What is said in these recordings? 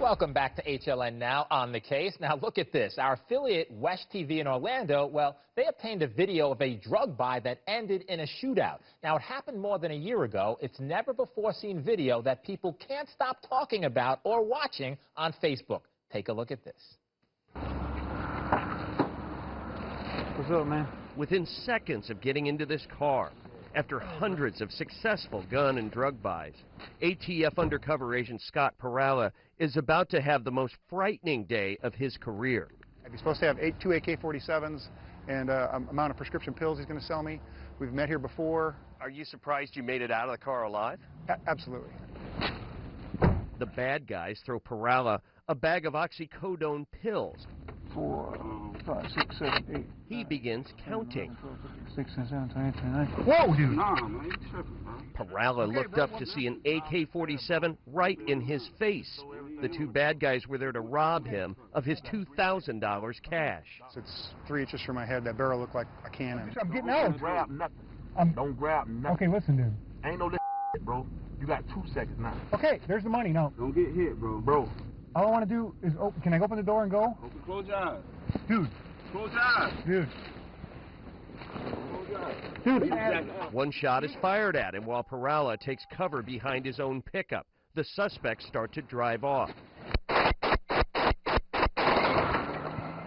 Welcome back to HLN Now on the case. Now look at this. Our affiliate West TV in Orlando, well, they obtained a video of a drug buy that ended in a shootout. Now it happened more than a year ago. It's never before seen video that people can't stop talking about or watching on Facebook. Take a look at this. What's up, man? Within seconds of getting into this car, after hundreds of successful gun and drug buys, ATF undercover agent Scott Perala is about to have the most frightening day of his career. He's supposed to have two AK-47s and an amount of prescription pills he's going to sell me. We've met here before. Are you surprised you made it out of the car alive? Absolutely. The bad guys throw Perala a bag of oxycodone pills. 4, 5, 6, 7, 8. He begins counting. 6, 7, 8, 9. Whoa, dude! Nah, man, you tripping, man. Perala looked up to see an AK-47 right in his face. The two bad guys were there to rob him of his $2,000 cash. So it's 3 inches from my head. That barrel looked like a cannon. I'm getting out. Don't grab nothing. Don't grab nothing. Okay, listen, dude. Ain't no shit, bro. You got 2 seconds now. Okay, there's the money. No. Don't get hit, bro. Bro. All I want to do is open. Can I open the door and go? Close your eyes. Dude. Close your eyes. Dude. Close your eyes. Dude. One shot is fired at him while Perala takes cover behind his own pickup. The suspects start to drive off.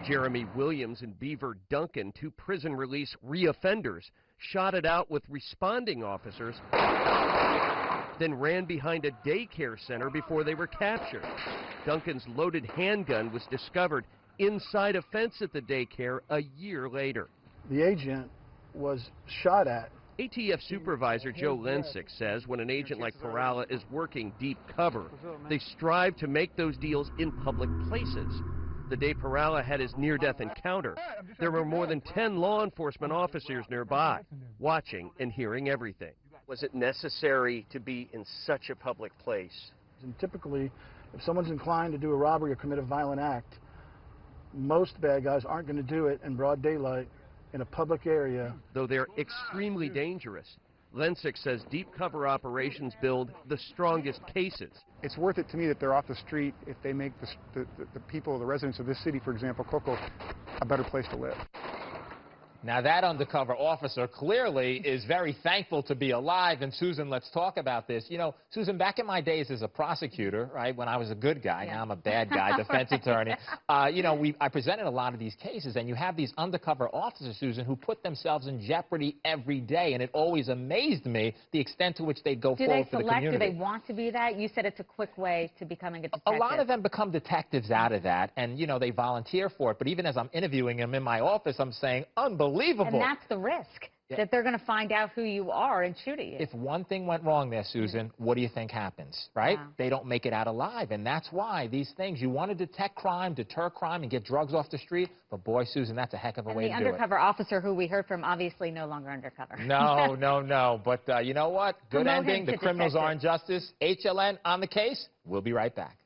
Jeremy Williams and Beaver Duncan, two prison release reoffenders, shot it out with responding officers, then ran behind a daycare center before they were captured. Duncan's loaded handgun was discovered inside a fence at the daycare a year later. The agent was shot at. ATF Supervisor Joe Lensick says when an agent like Perala is working deep cover, they strive to make those deals in public places. The day Perala had his near-death encounter, there were more than 10 law enforcement officers nearby, watching and hearing everything. Was it necessary to be in such a public place? And typically, if someone's inclined to do a robbery or commit a violent act, most bad guys aren't going to do it in broad daylight in a public area. Though they're extremely dangerous, Lensick says deep cover operations build the strongest cases. It's worth it to me that they're off the street if they make the people, the residents of this city, for example, Cocoa, a better place to live. Now that undercover officer clearly is very thankful to be alive. And Susan, let's talk about this. You know, Susan, back in my days as a prosecutor, right, when I was a good guy, now I'm a bad guy, defense attorney, you know, I presented a lot of these cases, and you have these undercover officers, Susan, who put themselves in jeopardy every day, and it always amazed me the extent to which they'd go forward for the community. Do they want to be that? You said it's a quick way to becoming a detective. A lot of them become detectives out of that, and, you know, they volunteer for it. But even as I'm interviewing them in my office, I'm saying, unbelievable. And that's the risk, that they're going to find out who you are and shoot at you. If one thing went wrong there, Susan, what do you think happens, right? Wow. They don't make it out alive, and that's why these things, you want to detect crime, deter crime, and get drugs off the street, but boy, Susan, that's a heck of a way to do it. The undercover officer who we heard from, obviously no longer undercover. No, but you know what? Good Promote ending. him The to criminals detective. are in justice. HLN on the case. We'll be right back.